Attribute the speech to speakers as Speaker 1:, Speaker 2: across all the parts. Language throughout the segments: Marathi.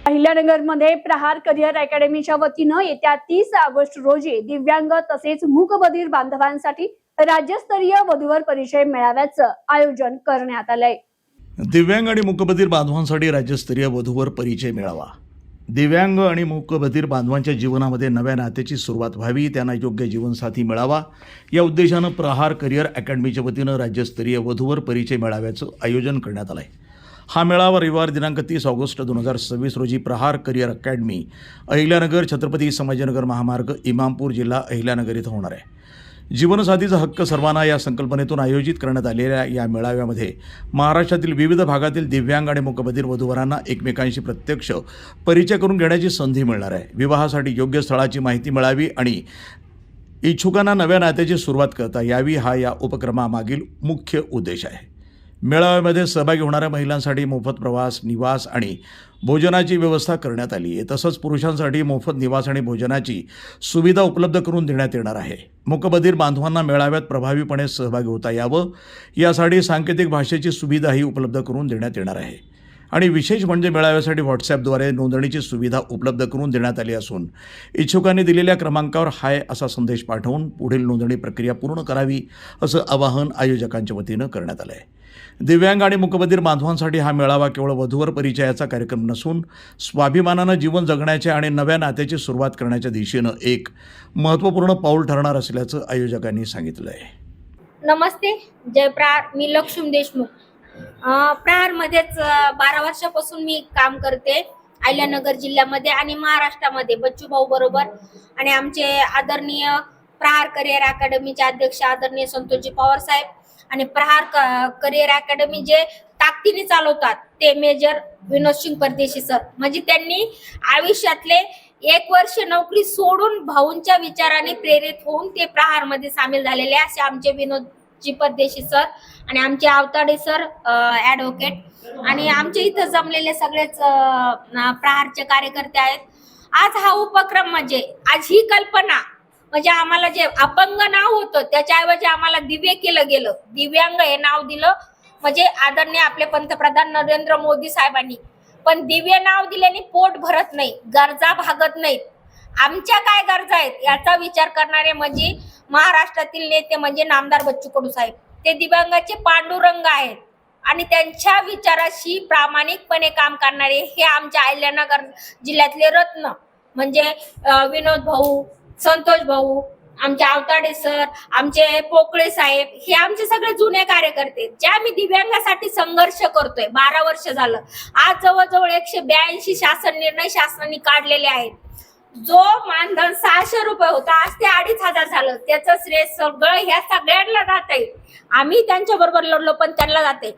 Speaker 1: अहिल्यानगरमध्ये प्रहार करिअर अकॅडमीच्या वतीनं येत्या 30 ऑगस्ट रोजी दिव्यांग तसेच मूकबधीर बांधवांसाठी राज्यस्तरीय वधूवर परिचय मेळाव्याचं आयोजन करण्यात आलंय।
Speaker 2: दिव्यांग आणि मूकबधीर बांधवांसाठी राज्यस्तरीय वधूवर परिचय मेळावा। दिव्यांग आणि मूकबधीर बांधवांच्या जीवनामध्ये नव्या नात्याची सुरुवात व्हावी, त्यांना योग्य जीवनसाथी मिळावा या उद्देशानं प्रहार करिअर अकॅडमीच्या वतीनं राज्यस्तरीय वधूवर परिचय मेळाव्याचं आयोजन करण्यात आलं आहे। हा मेळावा रविवार दिनांक 30 ऑगस्ट 2026 रोजी प्रहार करिअर अकॅडमी, अहिल्यानगर, छत्रपती संभाजीनगर महामार्ग, इमामपूर, जिल्हा अहिल्यानगर इथं होणार आहे। जीवनसाथीचा हक्क सर्वांना या संकल्पनेतून आयोजित करण्यात आलेल्या या मेळाव्यामध्ये महाराष्ट्रातील विविध भागातील दिव्यांग आणि मूकबधीर वधूवरांना एकमेकांशी प्रत्यक्ष परिचय करून घेण्याची संधी मिळणार आहे। विवाहासाठी योग्य स्थळाची माहिती मिळावी आणि इच्छुकांना नव्या नात्याची सुरुवात करता यावी, हा या उपक्रमामागील मुख्य उद्देश आहे। मेळाव्यामध्ये सहभागी होणाऱ्या महिलांसाठी मोफत प्रवास, निवास आणि भोजनाची व्यवस्था करण्यात आली आहे। तसंच पुरुषांसाठी मोफत निवास आणि भोजनाची सुविधा उपलब्ध करून देण्यात येणार आहे। मूकबधीर बांधवांना मेळाव्यात प्रभावीपणे सहभागी होता यावं यासाठी सांकेतिक भाषेची सुविधाही उपलब्ध करून देण्यात येणार आहे। आणि विशेष म्हणजे मेळाव्यासाठी व्हॉट्सॲपद्वारे नोंदणीची सुविधा उपलब्ध करून देण्यात आली असून इच्छुकांनी दिलेल्या क्रमांकावर हाय असा संदेश पाठवून पुढील नोंदणी प्रक्रिया पूर्ण करावी, असं आवाहन आयोजकांच्या वतीनं करण्यात आलं आहे। दिव्यांग आणि मूकबधीर बांधवांसाठी हा मेळावा केवळ वधूवर परिचयाचा कार्यक्रम नसून स्वाभिमानानं जीवन जगण्याच्या आणि नव्या नात्याची सुरुवात करण्याच्या दिशेनं एक महत्त्वपूर्ण पाऊल ठरणार असल्याचं आयोजकांनी सांगितलं आहे।
Speaker 3: नमस्ते, जय प्रहार। मी लक्ष्मी देशमुख। प्रहारमध्येच 12 वर्षापासून मी काम करते, अहिल्यानगर जिल्ह्यामध्ये आणि महाराष्ट्रामध्ये बच्चू भाऊ बरोबर। आणि आमचे आदरणीय प्रहार करिअर अकॅडमीचे अध्यक्ष आदरणीय संतोषजी पवार साहेब आणि प्रहार करिअर अकॅडमी जे ताकदीने चालवतात ते मेजर विनोद सिंग परदेशी सर। म्हणजे त्यांनी आयुष्यातले 1 वर्ष नोकरी सोडून भाऊंच्या विचाराने प्रेरित होऊन ते प्रहारमध्ये सामील झालेले असे आमचे विनोदजी परदेशी सर आणि आमचे आवताडे सर ॲडव्होकेट आणि आमच्या इथं जमलेले सगळेच प्रहारचे कार्यकर्ते आहेत। आज हा उपक्रम म्हणजे आज ही कल्पना म्हणजे आम्हाला जे अपंग नाव होतं त्याच्याऐवजी आम्हाला दिव्य केलं गेलं, दिव्यांग हे नाव दिलं। म्हणजे आदरणीय आपले पंतप्रधान नरेंद्र मोदी साहेबांनी पण दिव्य नाव दिल्याने पोट भरत नाही, गरजा भागत नाहीत। आमच्या काय गरजा आहेत याचा विचार करणारे म्हणजे महाराष्ट्रातील नेते म्हणजे नामदार बच्चू कडू साहेब। ते दिव्यांगाचे पांडुरंग आहेत आणि त्यांच्या विचाराशी प्रामाणिकपणे काम करणारे हे आमच्या अहिल्यानगर जिल्ह्यातले रत्न म्हणजे विनोद भाऊ, संतोष भाऊ, आमचे आवताडे सर, आमचे पोकळे साहेब, हे आमचे सगळे जुने कार्यकर्ते ज्या मी दिव्यांगासाठी संघर्ष करतोय 12 वर्ष झालं। आज जवळजवळ 182 शासन निर्णय शासनाने काढलेले आहेत। जो मानधन 600 रुपये होता आज ते 2500 झालं। त्याचं श्रेय सगळं ह्या सगळ्यांना जाते। आम्ही त्यांच्या बरोबर लढलो पण त्यांना जाते।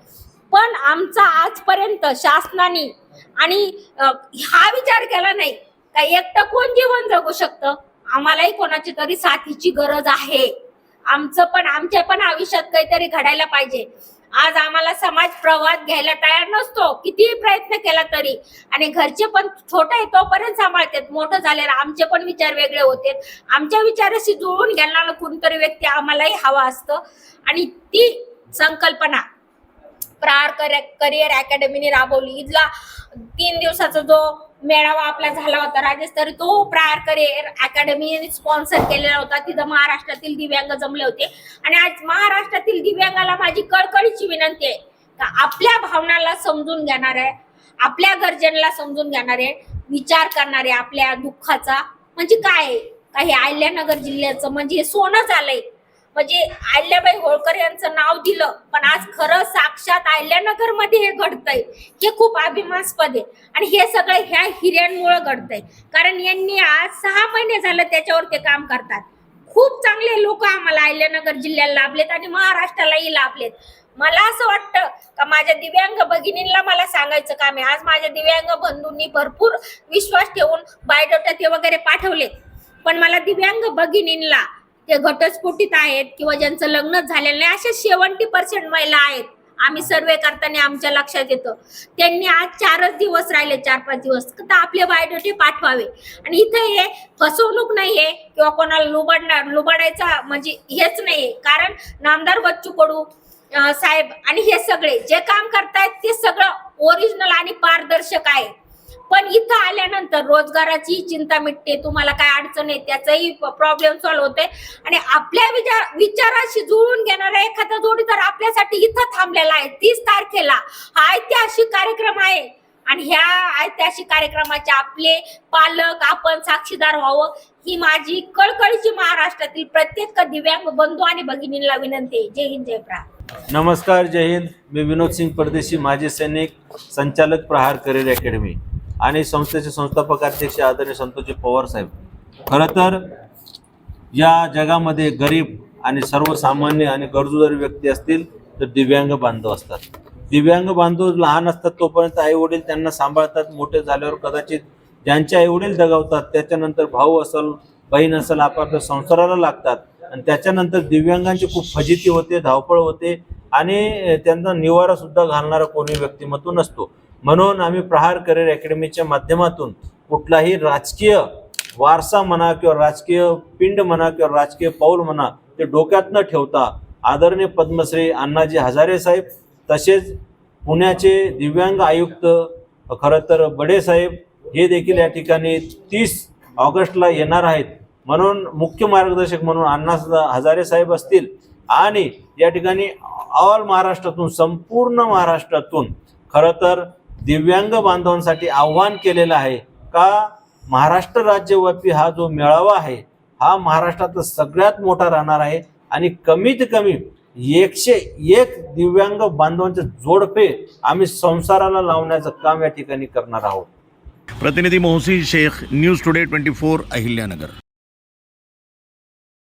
Speaker 3: पण आमचा आजपर्यंत शासनाने आणि हा विचार केला नाही का एकटं कोण जीवन जगू शकतं, आम्हालाही कोणाची तरी साथीची गरज आहे। आमच्या पण आयुष्यात काहीतरी घडायला पाहिजे। आज आम्हाला समाज प्रवाद घ्यायला तयार नसतो कितीही प्रयत्न केला तरी, आणि घरचे पण छोटे आहे तोपर्यंत सांभाळतात, मोठं झालेलं आमचे पण विचार वेगळे होते। आमच्या विचाराशी जुळून घेणारा कोणतरी व्यक्ती आम्हालाही हवा असतं आणि ती संकल्पना प्रहार करिअर अकॅडमीने राबवली। इथला 3 दिवसाचा जो मेळावा आपला झाला होता राज्यस्तरीय, तो प्रहार करिअर अकॅडमीने स्पॉन्सर केलेला होता। तिथं महाराष्ट्रातील दिव्यांग जमले होते आणि आज महाराष्ट्रातील दिव्यांगाला माझी कळकळीची विनंती आहे का आपल्या भावनाला समजून घेणारे, आपल्या गरजेला समजून घेणारे, विचार करणारे, आपल्या दुःखाचा म्हणजे काय काही अहिल्यानगर जिल्ह्याचं म्हणजे हे सोनं झालंय। म्हणजे अहिल्याबाई होळकर यांचं नाव दिलं पण आज खरं साक्षात अहिल्यानगर मध्ये हे घडतंय, हे खूप अभिमानास्पद आहे। आणि हे सगळं ह्या हिऱ्यांमुळे घडतंय कारण यांनी आज 6 महिने झालं त्याच्यावर ते काम करतात। खूप चांगले लोक आम्हाला अहिल्यानगर जिल्ह्याला लाभलेत आणि महाराष्ट्रालाही लाभलेत। मला असं वाटतं का माझ्या दिव्यांग भगिनींना मला सांगायचं काम आहे। आज माझ्या दिव्यांग बंधूंनी भरपूर विश्वास ठेवून बायोडेटा ते वगैरे पाठवले, पण मला दिव्यांग भगिनींना ते घटस्फोटित आहेत किंवा ज्यांचं लग्न झालेलं नाही अशा 70% महिला आहेत। आम्ही सर्वे करताना आमच्या लक्षात येतं त्यांनी आज 4च दिवस राहिले, 4-5 दिवस तर आपले बायोडेटे पाठवावे। आणि इथे हे फसवणूक नाहीये किंवा कोणाला लुबाडायचा म्हणजे हेच नाहीये, कारण नामदार बच्चू कडू साहेब आणि हे सगळे जे काम करतायत ते सगळं ओरिजिनल आणि पारदर्शक आहे। पण इथं आल्यानंतर रोजगाराची चिंता मिटते, तुम्हाला काय अडचण आहे त्याचाही प्रॉब्लेम सॉल्व्ह होते आणि आपल्या विचाराशी जुळून घेणारा एखादा जोडीदार आपल्यासाठी इथं थांबलेला आहे. 30 तारखेला हा ऐतिहासिक कार्यक्रम आहे आणि ह्या ऐतिहासिक कार्यक्रमाचे आपले पालक आपण साक्षीदार व्हावं ही माझी कळकळीची महाराष्ट्रातील प्रत्येक दिव्यांग बंधू आणि भगिनींना विनंती आहे. जय हिंद, जय प्रहार.
Speaker 4: नमस्कार, जय हिंद. मी विनोद सिंग परदेशी, माजी सैनिक, संचालक प्रहार करिअर अकॅडमी आणि संस्थेचे संस्थापक अध्यक्ष आदरणीय संतोषजी पवार साहेब. खरं तर या जगामध्ये गरीब आणि सर्वसामान्य आणि गरजू जर व्यक्ती असतील तर दिव्यांग बांधव असतात. दिव्यांग बांधव लहान असतात तोपर्यंत आई वडील त्यांना सांभाळतात. मोठे झाल्यावर कदाचित ज्यांचे आई वडील दगावतात, त्याच्यानंतर भाऊ असेल बहीण असेल आपापल्या संसाराला लागतात आणि त्याच्यानंतर दिव्यांगांची खूप फजिती होते, धावपळ होते आणि त्यांना निवारा सुद्धा घालणारा कोणी व्यक्तिमत्व नसतो. म्हणून आम्ही प्रहार करिअर अकॅडमीच्या माध्यमातून कुठलाही राजकीय वारसा म्हणा किंवा राजकीय पिंड म्हणा किंवा राजकीय पाऊल म्हणा ते डोक्यात न ठेवता आदरणीय पद्मश्री अण्णाजी हजारे साहेब तसेच पुण्याचे दिव्यांग आयुक्त खरं तर बडे साहेब हे देखील या ठिकाणी 30 ऑगस्टला येणार आहेत. म्हणून मुख्य मार्गदर्शक म्हणून अण्णा हजारे साहेब असतील आणि या ठिकाणी ऑल महाराष्ट्रातून संपूर्ण महाराष्ट्रातून खरं तर दिव्यांग बांधवांसाठी आव्हान केलेलं आहे का महाराष्ट्र राज्यव्यापी हा जो मेळावा आहे हा महाराष्ट्रातला सगळ्यात मोठा राहणार आहे आणि कमीत कमी 101 दिव्यांग बांधवांचे जोडपे आम्ही संसाराला लावण्याचं काम या ठिकाणी करणार आहोत.
Speaker 2: प्रतिनिधी मोहसिन शेख, न्यूज टुडे 24, अहिल्यानगर.